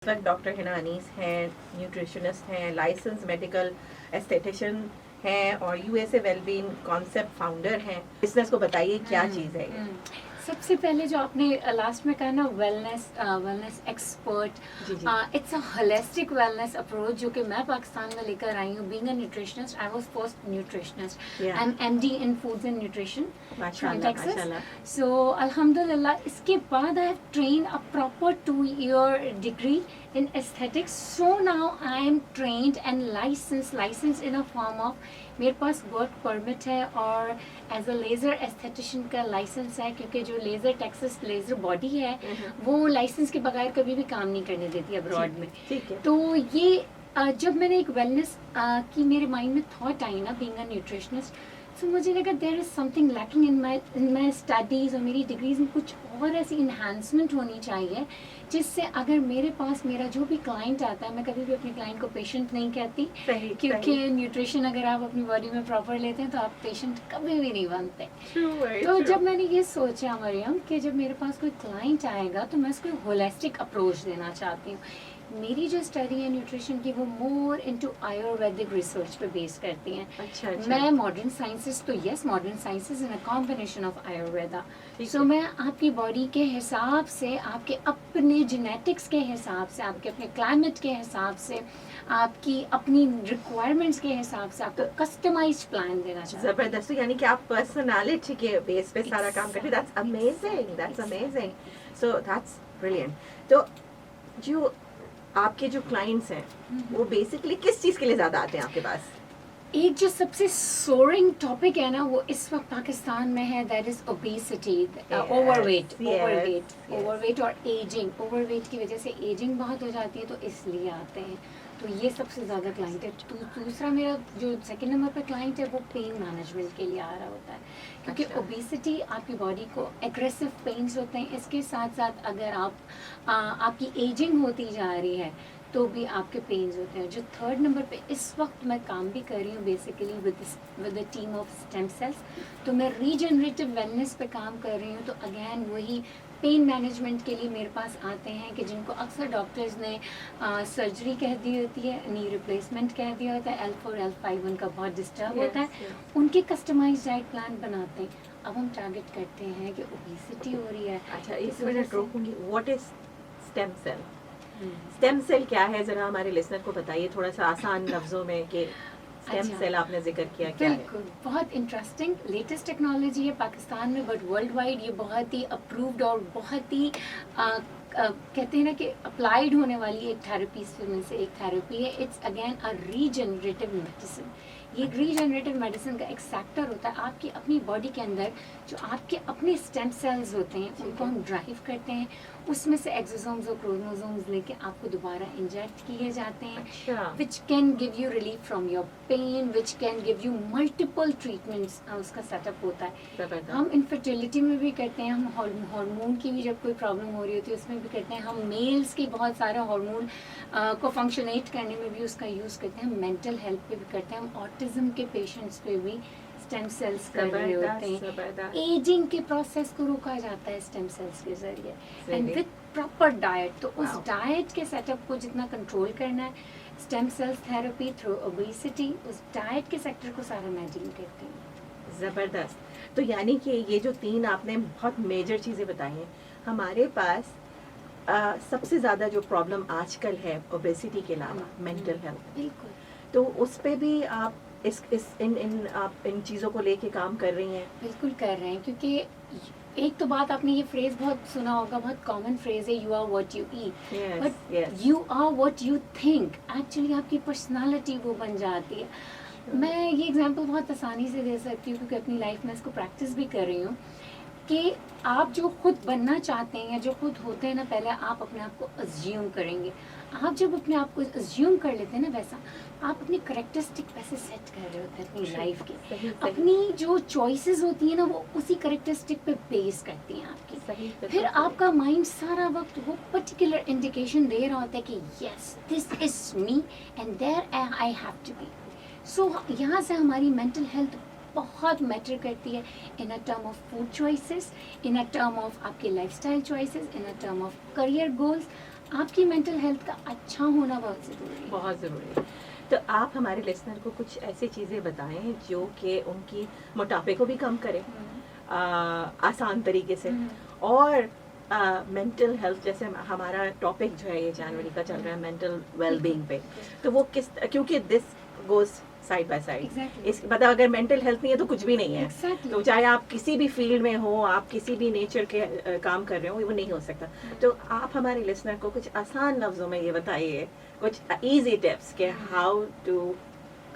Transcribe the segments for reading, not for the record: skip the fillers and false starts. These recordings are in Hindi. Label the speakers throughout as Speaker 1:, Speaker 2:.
Speaker 1: इस वक्त डॉक्टर हिना अनीस हैं, न्यूट्रिशनिस्ट हैं, लाइसेंस मेडिकल एस्थेटिशियन हैं और यूएसए वेलबींग कॉन्सेप्ट फाउंडर हैं। बिजनेस को बताइए क्या चीज़ है ये?
Speaker 2: सबसे पहले जो आपने लास्ट में कहा ना वेलनेस एक्सपर्ट,
Speaker 1: जी जी
Speaker 2: it's a holistic wellness approach जो कि मैं पाकिस्तान में लेकर आई हूँ। Being a nutritionist, I was first nutritionist. I am MD in foods and nutrition from Texas. So अल्हम्दुलिल्लाह इसके बाद I have train a proper 2-year degree in aesthetics. So now I am trained and licensed in a form of, मेरे पास वर्क परमिट है और एज अ लेज़र एस्थेटिशियन का लाइसेंस है, क्योंकि जो लेज़र टेक्सास लेज़र बॉडी है वो लाइसेंस के बगैर कभी भी काम नहीं करने देती अब्रॉड में।
Speaker 1: ठीक है।
Speaker 2: तो ये जब मैंने एक वेलनेस की मेरे माइंड में थॉट आई ना, बीइंग अ न्यूट्रिशनिस्ट, तो मुझे लगा there is something lacking in my studies और मेरी डिग्रीज में कुछ और ऐसी इन्हांसमेंट होनी चाहिए जिससे अगर मेरे पास मेरा जो भी क्लाइंट आता है, मैं कभी भी अपने क्लाइंट को पेशेंट नहीं कहती, क्योंकि न्यूट्रिशन अगर आप अपनी बॉडी में प्रॉपर लेते हैं तो आप पेशेंट कभी भी नहीं बनते। तो जब मैंने ये सोचा मरियम कि जब मेरे पास कोई क्लाइंट आएगा तो मैं उसको होलिस्टिक अप्रोच देना चाहती हूँ। मेरी जो स्टडी है न्यूट्रिशन की वो मोर इनटू आयुर्वेदिक रिसर्च पे बेस करती हैं।
Speaker 1: अच्छा।
Speaker 2: मैं मॉडर्न साइंसेस तो yes, modern sciences in a combination of Ayurveda. So मैं आपकी बॉडी के हिसाब से, आपके अपने जेनेटिक्स के हिसाब से, आपके अपने क्लाइमेट के हिसाब से, आपकी अपनी रिक्वायरमेंट्स के हिसाब से आपको कस्टमाइज्ड प्लान देना चाहिए।
Speaker 1: जबरदस्त। यानी कि आप पर्सनालिटी के बेस पे सारा काम करते हैं। That's amazing, that's amazing. So that's brilliant. तो जो आपके जो क्लाइंट्स हैं वो बेसिकली किस चीज़ के लिए ज़्यादा आते हैं आपके पास?
Speaker 2: एक जो सबसे सोरिंग टॉपिक है ना वो इस वक्त पाकिस्तान में है, दैट इज ओबेसिटी, ओवरवेट और एजिंग। ओवरवेट की वजह से एजिंग बहुत हो जाती है तो इसलिए आते हैं। तो ये सबसे ज़्यादा क्लाइंट है। दूसरा मेरा जो सेकंड नंबर पे क्लाइंट है वो पेन मैनेजमेंट के लिए आ रहा होता है, क्योंकि ओबेसिटी आपकी बॉडी को एग्रेसिव पेन्स होते हैं। इसके साथ साथ अगर आपकी एजिंग होती जा रही है तो भी आपके पेन्स होते हैं। जो थर्ड नंबर पे इस वक्त मैं काम भी कर रही हूँ basically with the team of stem cells, तो मैं रीजनरेटिव वेलनेस पे काम कर रही हूँ। तो अगेन वही पेन मैनेजमेंट के लिए मेरे पास आते हैं कि जिनको अक्सर डॉक्टर्स ने सर्जरी कह दी होती है, नी रिप्लेसमेंट कह दिया होता है, L4 L5 उनका बहुत डिस्टर्ब होता है, उनके कस्टमाइज डाइट प्लान बनाते हैं। अब हम टारगेट करते हैं कि ओबेसिटी हो रही है।
Speaker 1: अच्छा, इस वजह से रोकूंगी। What is stem cell? Stem cell क्या है, जरा हमारे लिसनर को बताइए थोड़ा सा आसान लफ्जों में कि स्टेम सेल आपने जिक्र किया क्या है?
Speaker 2: बिल्कुल, बहुत इंटरेस्टिंग लेटेस्ट टेक्नोलॉजी है पाकिस्तान में, बट वर्ल्ड वाइड ये बहुत ही अप्रूव्ड और बहुत ही कहते हैं ना कि अप्लाइड होने वाली एक थेरेपीज में से एक थेरेपी है। It's again a regenerative medicine. ये रीजनरेटिव मेडिसिन का एक सेक्टर होता है आपकी अपनी बॉडी के अंदर, जो आपके अपने स्टेम सेल्स होते हैं उनको हम ड्राइव करते हैं, उसमें से एक्सोसोम्स और क्रोमोसोम्स लेके आपको दोबारा इंजेक्ट किए जाते हैं, which can give you relief from your pain, which can give you multiple treatments. उसका सेटअप होता है। हम इनफर्टिलिटी में भी करते हैं, हम हार्मोन की भी जब कोई प्रॉब्लम हो रही होती है उसमें भी करते हैं, हम मेल्स के बहुत सारे हार्मोन को फंक्शनेट करने में भी उसका यूज़ करते हैं, मेंटल हेल्थ पे भी करते हैं, हम ऑटिज्म के पेशेंट्स पे भी स्टेम सेल्स कर रहे होते हैं। एजिंग के प्रोसेस को रोका जाता है स्टेम सेल्स के जरिए, एंड विद प्रॉपर डाइट। तो उस डाइट के सेटअप को जितना कंट्रोल करना है, stem cells therapy through obesity, उस डाइट के सेक्टर को सारा मैं डील करती हूँ।
Speaker 1: ज़बरदस्त। तो यानी कि ये जो 3 आपने बहुत मेजर चीज़ें बताई हैं, हमारे पास सबसे ज़्यादा जो प्रॉब्लम आजकल है ओबेसिटी के अलावा मेंटल हेल्थ,
Speaker 2: बिल्कुल,
Speaker 1: तो उस पे भी आप आप इन चीज़ों को लेके काम कर रही हैं?
Speaker 2: बिल्कुल कर रहे हैं, क्योंकि एक तो बात आपने ये फ्रेज बहुत सुना होगा, बहुत कॉमन फ्रेज है, you are what you eat, but you are what you think. Actually आपकी पर्सनालिटी वो बन जाती है। मैं ये एग्जांपल बहुत आसानी से दे सकती हूँ क्योंकि अपनी लाइफ में इसको प्रैक्टिस भी कर रही हूँ कि आप जो खुद बनना चाहते हैं या जो खुद होते हैं ना, पहले आप अपने आप को अज्यूम करेंगे। आप जब अपने आप को अज्यूम कर लेते हैं ना, वैसा आप अपनी करेक्टरिस्टिक वैसे सेट कर रहे होते हैं अपनी लाइफ की। अपनी जो चॉइसेस होती है ना वो उसी करेक्टरिस्टिक पे बेस करती हैं आपकी। फिर आपका माइंड सारा वक्त वो पर्टिकुलर इंडिकेशन दे रहा होता है कि yes this is me and there I have to be. So यहाँ से हमारी मेंटल हेल्थ बहुत मैटर करती है, in a term of food choices, in a term of आपके lifestyle choices, in a term of career goals. आपकी मेंटल हेल्थ का अच्छा होना बहुत ज़रूरी है।
Speaker 1: बहुत ज़रूरी है। तो आप हमारे लिसनर को कुछ ऐसी चीज़ें बताएं जो कि उनकी मोटापे को भी कम करे आसान तरीके से, और मेंटल हेल्थ, जैसे हमारा टॉपिक जो है ये जनवरी का चल रहा है मेंटल वेलबींग पे, तो वो किस, क्योंकि this goes side by side,
Speaker 2: Exactly.
Speaker 1: इस मतलब अगर मेंटल हेल्थ नहीं है तो कुछ भी नहीं है।
Speaker 2: Exactly.
Speaker 1: तो चाहे आप किसी भी फील्ड में हो, आप किसी भी नेचर के काम कर रहे हो, वो नहीं हो सकता। तो आप हमारे लिसनर को कुछ आसान लफ्जों में ये बताइए, कुछ इजी टिप्स के how to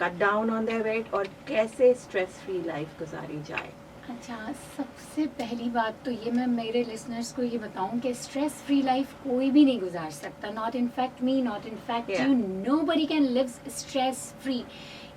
Speaker 1: cut down on their weight और कैसे स्ट्रेस फ्री लाइफ गुजारी जाए।
Speaker 2: अच्छा, सबसे पहली बात तो ये मैं मेरे लिसनर्स को ये बताऊं कि स्ट्रेस फ्री लाइफ कोई भी नहीं गुजार सकता, not in fact me, not in fact
Speaker 1: Yeah.
Speaker 2: You, nobody can live stress free.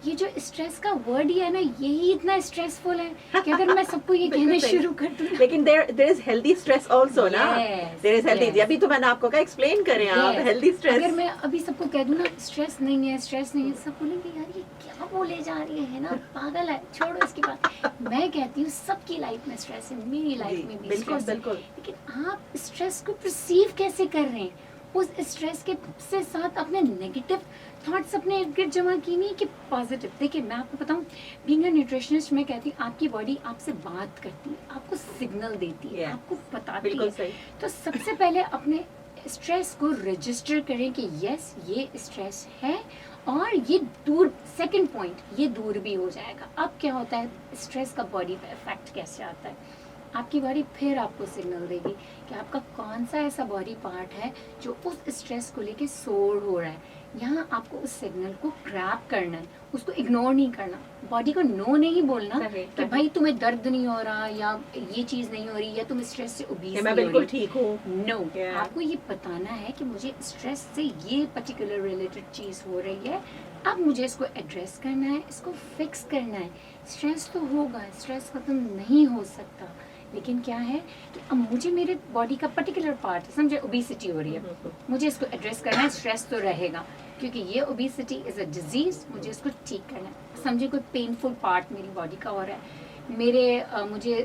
Speaker 2: ये जो स्ट्रेस का वर्ड ही है ना, यही इतना स्ट्रेसफुल है कि अगर मैं सबको ये कहना
Speaker 1: बिल्कुल सही।
Speaker 2: शुरू कर दूं ना,
Speaker 1: लेकिन there is healthy stress also ना,
Speaker 2: Yes,
Speaker 1: there is healthy,
Speaker 2: yes.
Speaker 1: अभी तो मैंने आपको कहा एक्सप्लेन करें आप
Speaker 2: Yes.
Speaker 1: हेल्दी
Speaker 2: अगर
Speaker 1: स्ट्रेस।
Speaker 2: मैं अभी सबको कह दूं ना स्ट्रेस नहीं है, स्ट्रेस नहीं है, सब बोलेंगे यार ये क्या बोले जा रही है ना, पागल है, छोड़ो इसकी बात। मैं कहती हूँ सबकी लाइफ में स्ट्रेस है, मेरी लाइफ में भी
Speaker 1: बिल्कुल
Speaker 2: स्ट्रेस है,
Speaker 1: बिल्कुल।
Speaker 2: लेकिन आप स्ट्रेस को परसीव कैसे कर रहे हैं? उस स्ट्रेस के से साथ अपने नेगेटिव थॉट्स अपने इर्द गिर्द जमा की नहीं कि पॉजिटिव। देखिए मैं आपको बताऊं, बीइंग अ न्यूट्रिशनिस्ट मैं कहती हूँ आपकी बॉडी आपसे बात करती है, आपको सिग्नल देती है,
Speaker 1: Yeah.
Speaker 2: आपको बताती
Speaker 1: बिल्कुल
Speaker 2: है।
Speaker 1: सही।
Speaker 2: तो सबसे पहले अपने स्ट्रेस को रजिस्टर करें कि यस ये स्ट्रेस है और ये दूर, सेकंड पॉइंट ये दूर भी हो जाएगा। अब क्या होता है, स्ट्रेस का बॉडी पे इफेक्ट कैसे आता है, आपकी बॉडी फिर आपको सिग्नल देगी कि आपका कौन सा ऐसा बॉडी पार्ट है जो उस स्ट्रेस को लेके सोर हो रहा है। यहाँ आपको उस सिग्नल को ग्रैब करना है, उसको इग्नोर नहीं करना, बॉडी को नो नहीं बोलना
Speaker 1: सही,
Speaker 2: कि
Speaker 1: सही।
Speaker 2: भाई तुम्हें दर्द नहीं हो रहा या ये चीज़ नहीं हो रही या तुम स्ट्रेस से ओबीस
Speaker 1: मैं
Speaker 2: नहीं हो
Speaker 1: बिल्कुल
Speaker 2: रही।
Speaker 1: ठीक हूँ।
Speaker 2: No,
Speaker 1: Yeah.
Speaker 2: आपको ये बताना है कि मुझे स्ट्रेस से ये पर्टिकुलर रिलेटेड चीज़ हो रही है, अब मुझे इसको एड्रेस करना है, इसको फिक्स करना है। स्ट्रेस तो होगा, स्ट्रेस खत्म नहीं हो सकता, लेकिन क्या है कि अब मुझे मेरे बॉडी का पर्टिकुलर पार्ट, समझे ओबेसिटी हो रही है, मुझे इसको एड्रेस करना है, स्ट्रेस तो रहेगा क्योंकि ये ओबेसिटी इज़ अ डिजीज़, मुझे इसको ठीक करना है। समझे कोई पेनफुल पार्ट मेरी बॉडी का हो रहा है, मुझे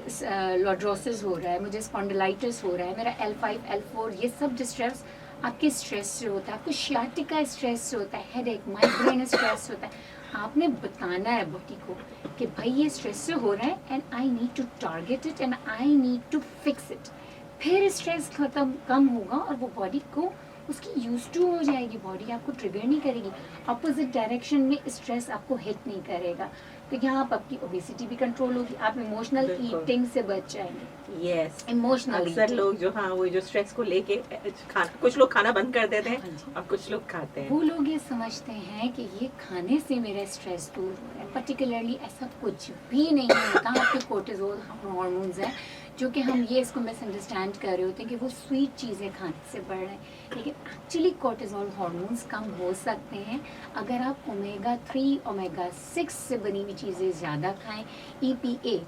Speaker 2: लॉड्रोसिस हो रहा है, मुझे स्पॉन्डिलाइटिस हो रहा है, मेरा L5 L4 ये सब डिस्ट्रेस आपके स्ट्रेस से होता है, आपको शियाटिका स्ट्रेस से होता है, हेडेक, माइग्रेन स्ट्रेस होता है। आपने बताना है बॉडी को कि भाई ये स्ट्रेस से हो रहा है and I need to target it and I need to fix it. फिर स्ट्रेस खत्म कम होगा और वो बॉडी को उसकी यूज टू हो जाएगी, बॉडी आपको ट्रिगर नहीं करेगी, अपोजिट डायरेक्शन में स्ट्रेस आपको हिट नहीं करेगा। तो यहाँ आप आपकी ओबेसिटी भी कंट्रोल होगी, आप इमोशनल
Speaker 1: बिल्कुल।
Speaker 2: ईटिंग से बच जाएंगे।
Speaker 1: यस,
Speaker 2: इमोशनल
Speaker 1: अक्सर लोग जो वो जो स्ट्रेस को लेके खाना, कुछ लोग खाना बंद कर देते
Speaker 2: हाँ
Speaker 1: हैं
Speaker 2: जी।
Speaker 1: और कुछ लोग खाते हैं।
Speaker 2: वो लोग ये समझते हैं कि ये खाने से मेरा स्ट्रेस दूर हो रहा है, पर्टिकुलरली ऐसा कुछ भी नहीं होता। आपके कोर्टिजोल हार्मोन्स हैं जो कि हम ये इसको मिसअंडरस्टैंड कर रहे होते हैं कि वो स्वीट चीज़ें खाने से बढ़ रहे हैं, लेकिन एक्चुअली कोर्टिजोल हार्मोन्स कम हो सकते हैं अगर आप ओमेगा 3 ओमेगा 6 से बनी हुई चीज़ें ज़्यादा खाएं। EPA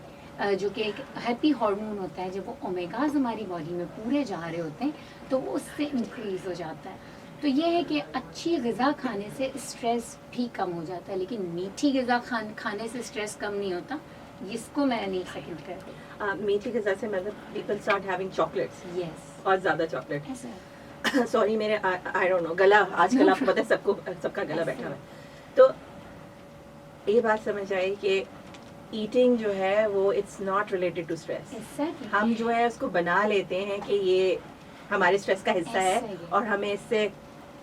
Speaker 2: जो कि एक हैप्पी हार्मोन होता है, जब वो ओमेगाज हमारी बॉडी में पूरे जा रहे होते हैं तो वो उससे इंक्रीज़ हो जाता है। तो ये है कि अच्छी ग़िज़ा खाने से स्ट्रेस भी कम हो जाता है, लेकिन मीठी ग़िज़ा खाने से स्ट्रेस कम नहीं होता, इसको मैं नहीं सेकंड करती।
Speaker 1: मीठी ग़िज़ा से मतलब people start having chocolates
Speaker 2: yes,
Speaker 1: और ज़्यादा चॉकलेट।
Speaker 2: ऐसा
Speaker 1: सॉरी मेरे आई डोंट नो, गला आजकल आपको पता है सबका गला बैठा हुआ है। तो ये बात समझ आई कि ईटिंग जो है वो it's not related to stress.
Speaker 2: Exactly.
Speaker 1: हम जो है उसको बना लेते हैं कि ये हमारे स्ट्रेस का हिस्सा
Speaker 2: ऐसा
Speaker 1: है
Speaker 2: ही।
Speaker 1: और हमें इससे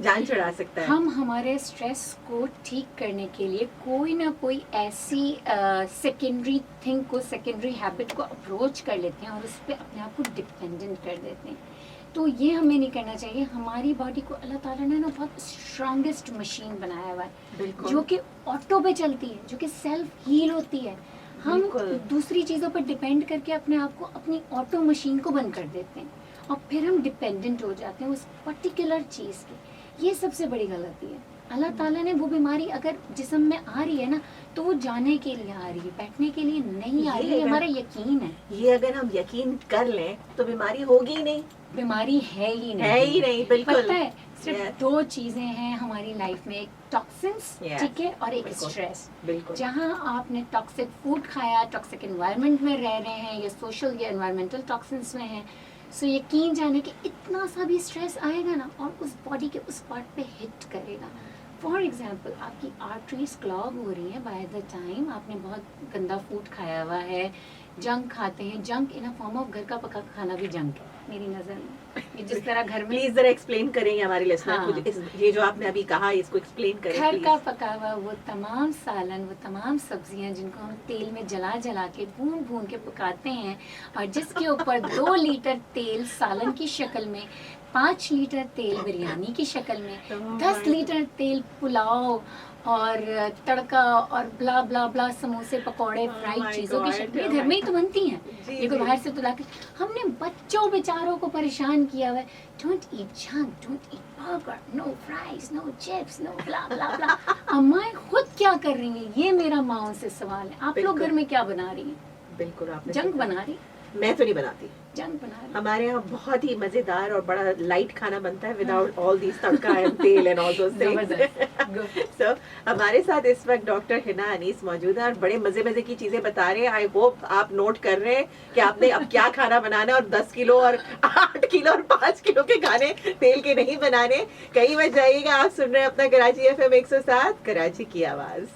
Speaker 1: जान चढ़ा सकता है।
Speaker 2: हम हमारे स्ट्रेस को ठीक करने के लिए कोई ना कोई ऐसी सेकेंडरी थिंग को, सेकेंडरी हैबिट को अप्रोच कर लेते हैं और उस पर अपने आप को डिपेंडेंट कर देते हैं। तो ये हमें नहीं करना चाहिए। हमारी बॉडी को अल्लाह ताला ने ना बहुत स्ट्रॉन्गेस्ट मशीन बनाया हुआ है,
Speaker 1: बिल्कुल।
Speaker 2: जो कि ऑटो पे चलती है, जो कि सेल्फ हील होती है। हम
Speaker 1: बिल्कुल।
Speaker 2: दूसरी चीज़ों पर डिपेंड करके अपने आप को, अपनी ऑटो मशीन को बंद कर देते हैं और फिर हम डिपेंडेंट हो जाते हैं उस पर्टिकुलर चीज़ की। ये सबसे बड़ी गलती है। अल्लाह ताला ने वो बीमारी अगर जिस्म में आ रही है ना, तो वो जाने के लिए आ रही है, बैठने के लिए नहीं आ रही है।
Speaker 1: ये
Speaker 2: हमारा यकीन है,
Speaker 1: ये अगर हम यकीन कर लें तो बीमारी होगी ही नहीं,
Speaker 2: बीमारी है ही नहीं।
Speaker 1: है ही नहीं। बिल्कुल।
Speaker 2: पता है, सिर्फ
Speaker 1: Yes.
Speaker 2: 2 चीजें हैं हमारी लाइफ में, एक टॉक्सिन्स,
Speaker 1: Yes.
Speaker 2: ठीक है, और एक
Speaker 1: बिल्कुल।
Speaker 2: स्ट्रेस।
Speaker 1: बिल्कुल।
Speaker 2: जहाँ आपने टॉक्सिक फूड खाया, टॉक्सिक एनवायरनमेंट में रह रहे हैं या सोशल या एनवायरमेंटल टॉक्सिन्स में हैं, सो यकीन जाने कि इतना सा भी स्ट्रेस आएगा ना और उस बॉडी के उस पार्ट पे हिट करेगा. फॉर एग्जाम्पल आपकी आर्टरीज क्लॉग हो रही है बाय द टाइम आपने बहुत गंदा फूड खाया हुआ है, जंक खाते हैं. Junk in a form of घर का पका खाना भी जंक है मेरी नज़र में. ये जिस तरह घर में
Speaker 1: प्लीज जरा एक्सप्लेन करेंगे हमारे लिसनर
Speaker 2: हाँ.
Speaker 1: को, ये जो आपने अभी कहा इसको एक्सप्लेन करें
Speaker 2: घर का
Speaker 1: प्लीज.
Speaker 2: पका हुआ वो तमाम सालन, वो तमाम सब्जियां जिनको हम तेल में जला जला के भून भून के पकाते हैं और जिसके ऊपर 2 लीटर तेल सालन की शक्ल में, 5 लीटर तेल बिरयानी की शक्ल में,
Speaker 1: Oh
Speaker 2: 10
Speaker 1: my
Speaker 2: लीटर तेल पुलाव और तड़का और ब्ला ब्ला ब्ला समोसे पकौड़े
Speaker 1: Oh
Speaker 2: फ्राइड
Speaker 1: my
Speaker 2: चीज़ों की
Speaker 1: God,
Speaker 2: शक्ल में
Speaker 1: oh
Speaker 2: घर में ही
Speaker 1: my-
Speaker 2: तो बनती हैं.
Speaker 1: जी,
Speaker 2: ये कोई
Speaker 1: जी.
Speaker 2: बाहर से तो लाके हमने बच्चों बेचारों को परेशान किया हुआ है. Don't eat junk, don't eat burger, no fries, no chips, no blah blah blah. अम्माएं खुद क्या कर रही हैं, ये मेरा माओ से सवाल है. आप लोग
Speaker 1: बिल्कुल.
Speaker 2: घर में क्या बना रही हैं?
Speaker 1: बिल्कुल आपने
Speaker 2: जंक
Speaker 1: सही कहा.
Speaker 2: बना रही,
Speaker 1: मैं तो नहीं बनाती.
Speaker 2: जंक बना रही.
Speaker 1: हमारे यहाँ बहुत ही मजेदार और बड़ा लाइट खाना बनता है without all these tadka and tel and all those
Speaker 2: जबरदस्त. Good.
Speaker 1: सो हमारे साथ इस वक्त डॉक्टर हिना अनीस मौजूद है और बड़े मजे मजे की चीजें बता रहे हैं. आई होप आप नोट कर रहे हैं कि आपने अब क्या खाना बनाना है और 10 किलो और 8 किलो और 5 किलो के खाने तेल के नहीं बनाने. कहीं मत जाइएगा. आप सुन रहे हैं अपना कराची FM 107 कराची की आवाज.